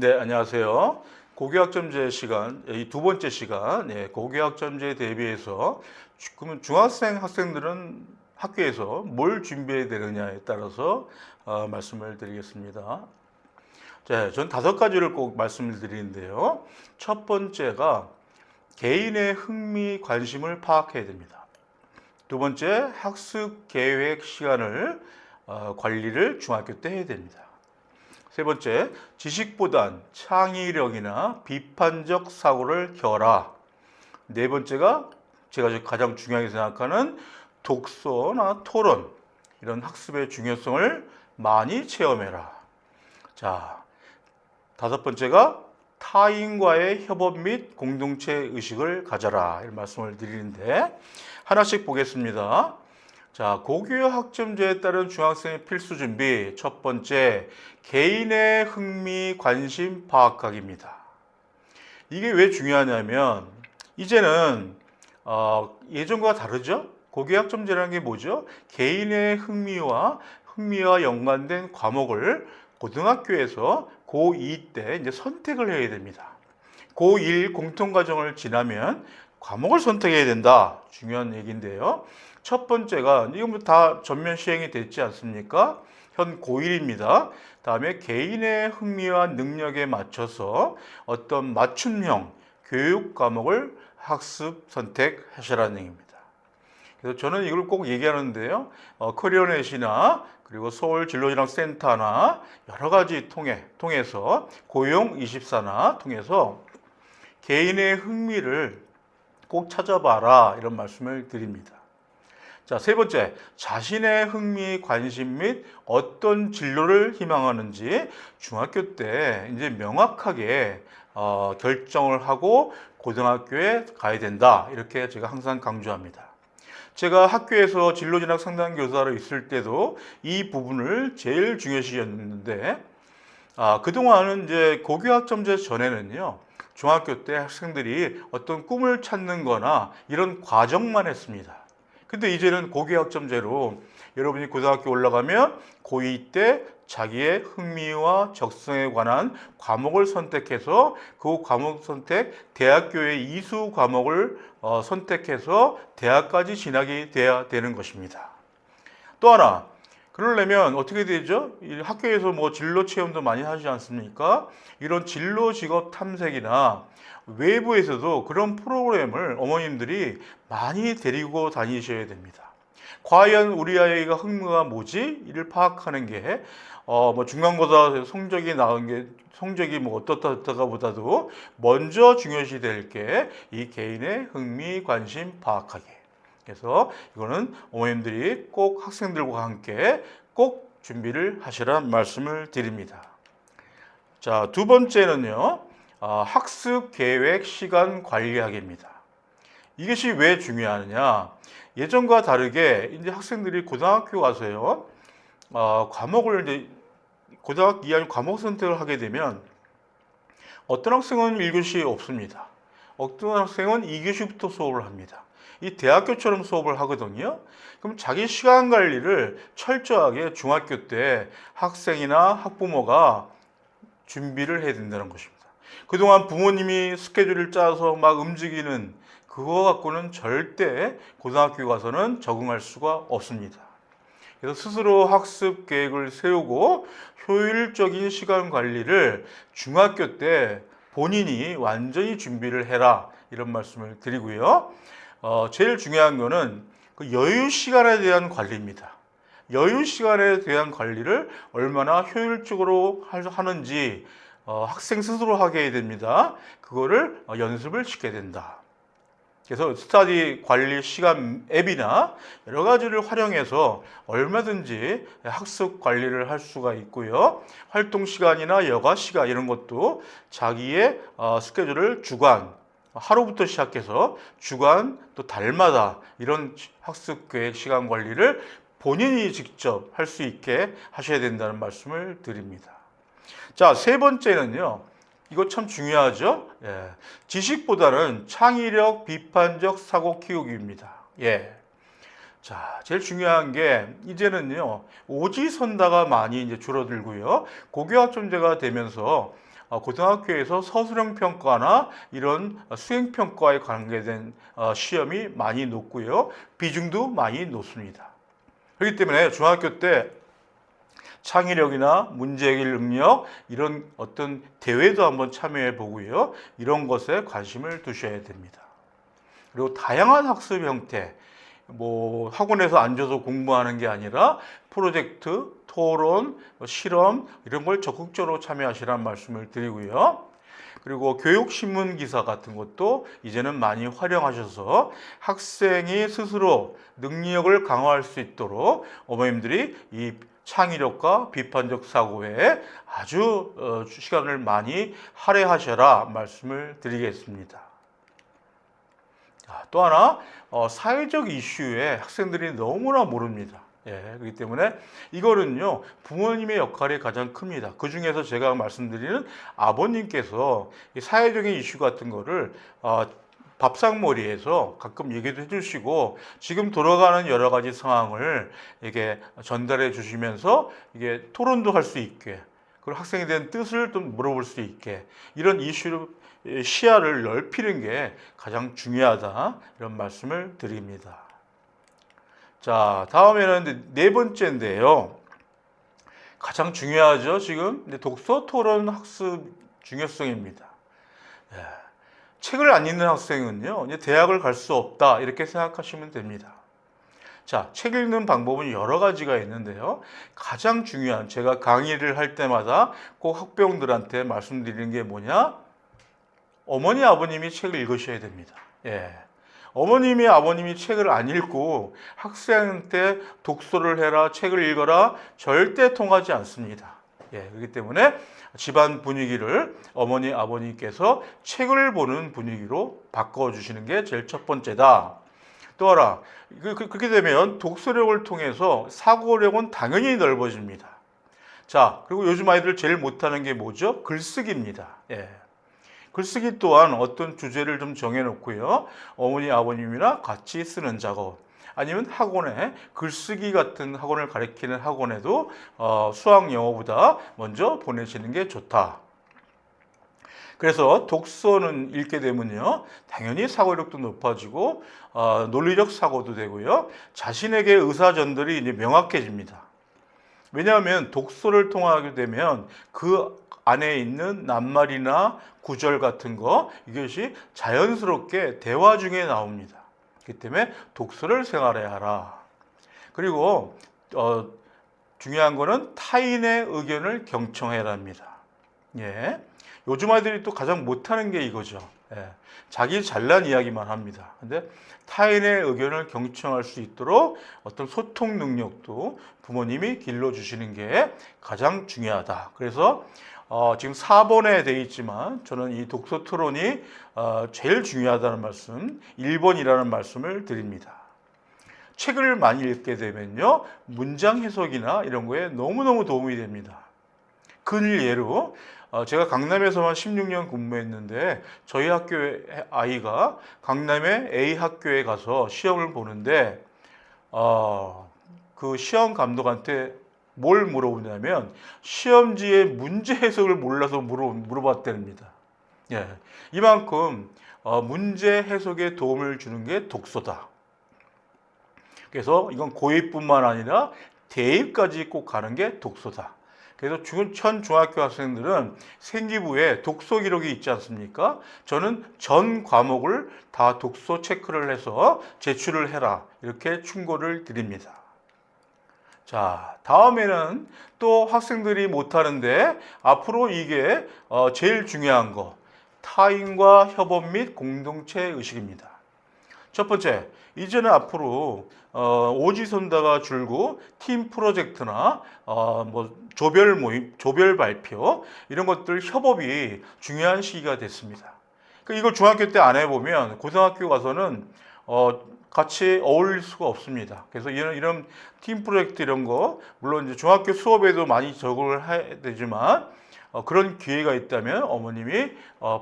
네, 안녕하세요. 고교학점제 시간, 이 두 번째 시간, 고교학점제에 대비해서 그러면 중학생 학생들은 학교에서 뭘 준비해야 되느냐에 따라서 말씀을 드리겠습니다. 자, 전 다섯 가지를 꼭 말씀을 드리는데요. 첫 번째가 개인의 흥미, 관심을 파악해야 됩니다. 두 번째, 학습 계획 시간을 관리를 중학교 때 해야 됩니다. 세 번째, 지식보단 창의력이나 비판적 사고를 켜라. 네 번째가 제가 가장 중요하게 생각하는 독서나 토론, 이런 학습의 중요성을 많이 체험해라. 자, 다섯 번째가 타인과의 협업 및 공동체 의식을 가져라. 이런 말씀을 드리는데 하나씩 보겠습니다. 자, 고교 학점제에 따른 중학생의 필수 준비. 첫 번째, 개인의 흥미, 관심 파악하기입니다. 이게 왜 중요하냐면, 이제는, 예전과 다르죠? 고교 학점제라는 게 뭐죠? 개인의 흥미와 연관된 과목을 고등학교에서 고2 때 이제 선택을 해야 됩니다. 고1 공통과정을 지나면 과목을 선택해야 된다. 중요한 얘기인데요. 첫 번째가 이건 다 전면 시행이 됐지 않습니까? 현 고1입니다. 다음에 개인의 흥미와 능력에 맞춰서 어떤 맞춤형 교육 과목을 학습 선택하시라는 얘기입니다. 그래서 저는 이걸 꼭 얘기하는데요. 커리어넷이나 그리고 서울 진로진학센터나 여러 가지 통해서 고용24나 통해서 개인의 흥미를 꼭 찾아봐라, 이런 말씀을 드립니다. 자, 세 번째, 자신의 흥미, 관심 및 어떤 진로를 희망하는지 중학교 때 이제 명확하게 결정을 하고 고등학교에 가야 된다. 이렇게 제가 항상 강조합니다. 제가 학교에서 진로진학 상담 교사로 있을 때도 이 부분을 제일 중요시 여겼는데, 그동안은 이제 고교학점제 전에는요, 중학교 때 학생들이 어떤 꿈을 찾는 거나 이런 과정만 했습니다. 근데 이제는 고교학점제로 여러분이 고등학교 올라가면 고2 때 자기의 흥미와 적성에 관한 과목을 선택해서 그 과목 선택, 대학교의 이수 과목을 선택해서 대학까지 진학이 돼야 되는 것입니다. 또 하나, 그러려면 어떻게 되죠? 학교에서 뭐 진로 체험도 많이 하지 않습니까? 이런 진로 직업 탐색이나 외부에서도 그런 프로그램을 어머님들이 많이 데리고 다니셔야 됩니다. 과연 우리 아이가 흥미가 뭐지? 이를 파악하는 게 뭐 중간고사 성적이 뭐 어떻다가 보다도 먼저 중요시 될 게 이 개인의 흥미, 관심 파악하기. 그래서 이거는 어머님들이 꼭 학생들과 함께 꼭 준비를 하시라는 말씀을 드립니다. 자, 두 번째는요, 학습 계획 시간 관리하기입니다. 이것이 왜 중요하느냐? 예전과 다르게 이제 학생들이 고등학교 가서요, 과목을 이제 고등학교 2학년 과목 선택을 하게 되면 어떤 학생은 1교시 없습니다. 어떤 학생은 2교시부터 수업을 합니다. 이 대학교처럼 수업을 하거든요. 그럼 자기 시간 관리를 철저하게 중학교 때 학생이나 학부모가 준비를 해야 된다는 것입니다. 그동안 부모님이 스케줄을 짜서 막 움직이는 그거 갖고는 절대 고등학교 가서는 적응할 수가 없습니다. 그래서 스스로 학습 계획을 세우고 효율적인 시간 관리를 중학교 때 본인이 완전히 준비를 해라, 이런 말씀을 드리고요. 제일 중요한 거는 그 여유 시간에 대한 관리입니다. 여유 시간에 대한 관리를 얼마나 효율적으로 하는지 학생 스스로 하게 해야 됩니다. 그거를 연습을 시켜야 된다. 그래서 스터디 관리 시간 앱이나 여러 가지를 활용해서 얼마든지 학습 관리를 할 수가 있고요. 활동 시간이나 여가 시간 이런 것도 자기의 스케줄을 주간, 하루부터 시작해서 주간 또 달마다 이런 학습 계획 시간 관리를 본인이 직접 할 수 있게 하셔야 된다는 말씀을 드립니다. 자, 세 번째는요. 이거 참 중요하죠. 지식보다는 창의력, 비판적 사고 키우기입니다. 자, 제일 중요한 게 이제는요, 오지선다가 많이 이제 줄어들고요. 고교학점제가 되면서 고등학교에서 서술형 평가나 이런 수행 평가에 관계된 시험이 많이 높고요. 비중도 많이 높습니다. 그렇기 때문에 중학교 때 창의력이나 문제 해결 능력 이런 어떤 대회도 한번 참여해 보고요. 이런 것에 관심을 두셔야 됩니다. 그리고 다양한 학습 형태, 뭐 학원에서 앉아서 공부하는 게 아니라 프로젝트, 토론, 실험 이런 걸 적극적으로 참여하시라는 말씀을 드리고요. 그리고 교육신문 기사 같은 것도 이제는 많이 활용하셔서 학생이 스스로 능력을 강화할 수 있도록 어머님들이 이 창의력과 비판적 사고에 아주 시간을 많이 할애하셔라 말씀을 드리겠습니다. 또 하나 사회적 이슈에 학생들이 너무나 모릅니다. 그렇기 때문에 이거는요 부모님의 역할이 가장 큽니다. 그 중에서 제가 말씀드리는 아버님께서 이 사회적인 이슈 같은 거를 밥상머리에서 가끔 얘기도 해주시고 지금 돌아가는 여러 가지 상황을 이게 전달해 주시면서 이게 토론도 할 수 있게 그리고 학생에 대한 뜻을 좀 물어볼 수 있게 이런 이슈를 시야를 넓히는 게 가장 중요하다 이런 말씀을 드립니다. 자, 다음에는 네 번째인데요. 가장 중요하죠. 지금 독서 토론 학습 중요성입니다. 책을 안 읽는 학생은요, 이제 대학을 갈 수 없다 이렇게 생각하시면 됩니다. 자, 책 읽는 방법은 여러 가지가 있는데요. 가장 중요한 제가 강의를 할 때마다 꼭 학부형들한테 말씀드리는 게 뭐냐? 어머니, 아버님이 책을 읽으셔야 됩니다. 어머님이 아버님이 책을 안 읽고 학생한테 독서를 해라, 책을 읽어라 절대 통하지 않습니다. 그렇기 때문에 집안 분위기를 어머니, 아버님께서 책을 보는 분위기로 바꿔주시는 게 제일 첫 번째다. 또 하나, 그렇게 되면 독서력을 통해서 사고력은 당연히 넓어집니다. 자, 그리고 요즘 아이들 제일 못하는 게 뭐죠? 글쓰기입니다. 글쓰기 또한 어떤 주제를 좀 정해놓고요. 어머니, 아버님이랑 같이 쓰는 작업. 아니면 학원에 글쓰기 같은 학원을 가리키는 학원에도 수학 영어보다 먼저 보내시는 게 좋다. 그래서 독서는 읽게 되면요. 당연히 사고력도 높아지고 논리적 사고도 되고요. 자신에게 의사전달이 이제 명확해집니다. 왜냐하면 독서를 통하게 되면 그 안에 있는 낱말이나 구절 같은 거 이것이 자연스럽게 대화 중에 나옵니다. 그렇기 때문에 독서를 생활해야 하라. 그리고 중요한 거는 타인의 의견을 경청해야 합니다. 요즘 아이들이 또 가장 못하는 게 이거죠. 자기 잘난 이야기만 합니다. 근데 타인의 의견을 경청할 수 있도록 어떤 소통 능력도 부모님이 길러주시는 게 가장 중요하다. 그래서 지금 4번에 되어 있지만 저는 이 독서 토론이 제일 중요하다는 말씀, 1번이라는 말씀을 드립니다. 책을 많이 읽게 되면요, 문장 해석이나 이런 거에 너무너무 도움이 됩니다. 그 예로 제가 강남에서만 16년 근무했는데 저희 학교의 아이가 강남의 A 학교에 가서 시험을 보는데 그 시험 감독한테 뭘 물어보냐면 시험지의 문제 해석을 몰라서 물어봤답니다. 이만큼 문제 해석에 도움을 주는 게 독서다. 그래서 이건 고2뿐만 아니라 대입까지 꼭 가는 게 독서다. 그래서 현 중학교 학생들은 생기부에 독서 기록이 있지 않습니까? 저는 전 과목을 다 독서 체크를 해서 제출을 해라. 이렇게 충고를 드립니다. 자, 다음에는 또 학생들이 못하는데 앞으로 이게 제일 중요한 거, 타인과 협업 및 공동체 의식입니다. 첫 번째, 이제는 앞으로 오지선다가 줄고 팀 프로젝트나 뭐 조별 모임, 조별 발표 이런 것들 협업이 중요한 시기가 됐습니다. 이걸 중학교 때 안 해보면 고등학교 가서는 같이 어울릴 수가 없습니다. 그래서 이런 팀 프로젝트 이런 거 물론 이제 중학교 수업에도 많이 적응을 해야 되지만 그런 기회가 있다면 어머님이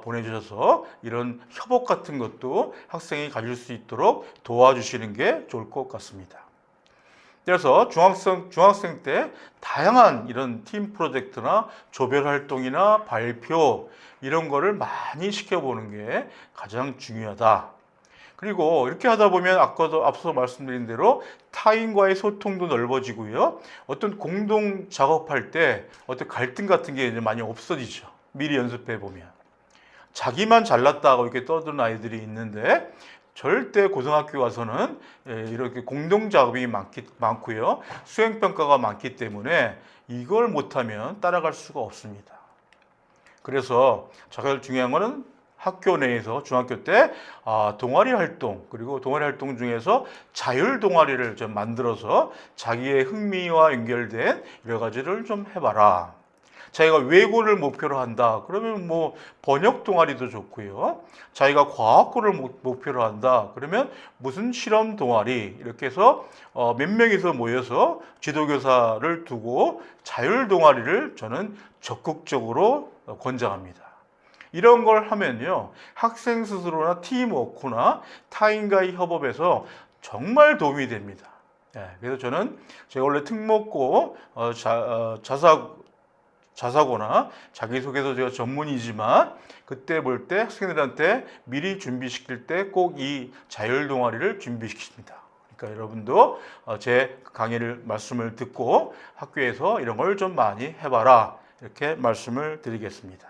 보내주셔서 이런 협업 같은 것도 학생이 가질 수 있도록 도와주시는 게 좋을 것 같습니다. 그래서 중학생 때 다양한 이런 팀 프로젝트나 조별 활동이나 발표 이런 거를 많이 시켜보는 게 가장 중요하다. 그리고 이렇게 하다 보면 아까도 앞서 말씀드린 대로 타인과의 소통도 넓어지고요. 어떤 공동 작업할 때 어떤 갈등 같은 게 이제 많이 없어지죠. 미리 연습해 보면. 자기만 잘났다고 이렇게 떠드는 아이들이 있는데 절대 고등학교 가서는 이렇게 공동 작업이 많고요. 수행 평가가 많기 때문에 이걸 못하면 따라갈 수가 없습니다. 그래서 가장 중요한 거는 학교 내에서 중학교 때 동아리 활동, 그리고 동아리 활동 중에서 자율 동아리를 좀 만들어서 자기의 흥미와 연결된 여러 가지를 좀 해봐라. 자기가 외고를 목표로 한다. 그러면 뭐 번역 동아리도 좋고요. 자기가 과학고를 목표로 한다. 그러면 무슨 실험 동아리 이렇게 해서 몇 명이서 모여서 지도교사를 두고 자율 동아리를 저는 적극적으로 권장합니다. 이런 걸 하면요, 학생 스스로나 팀워크나 타인과의 협업에서 정말 도움이 됩니다. 그래서 저는 제가 원래 특목고 자사고나 자기소개서 제가 전문이지만 그때 볼 때 학생들한테 미리 준비시킬 때 꼭 이 자율 동아리를 준비시킵니다. 그러니까 여러분도 제 강의를 말씀을 듣고 학교에서 이런 걸 좀 많이 해봐라 이렇게 말씀을 드리겠습니다.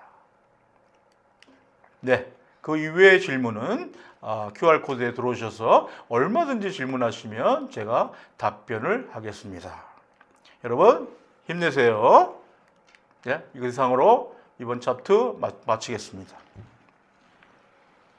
네, 그 이외의 질문은 QR코드에 들어오셔서 얼마든지 질문하시면 제가 답변을 하겠습니다. 여러분 힘내세요. 네, 이것 이상으로 이번 챕터 마치겠습니다.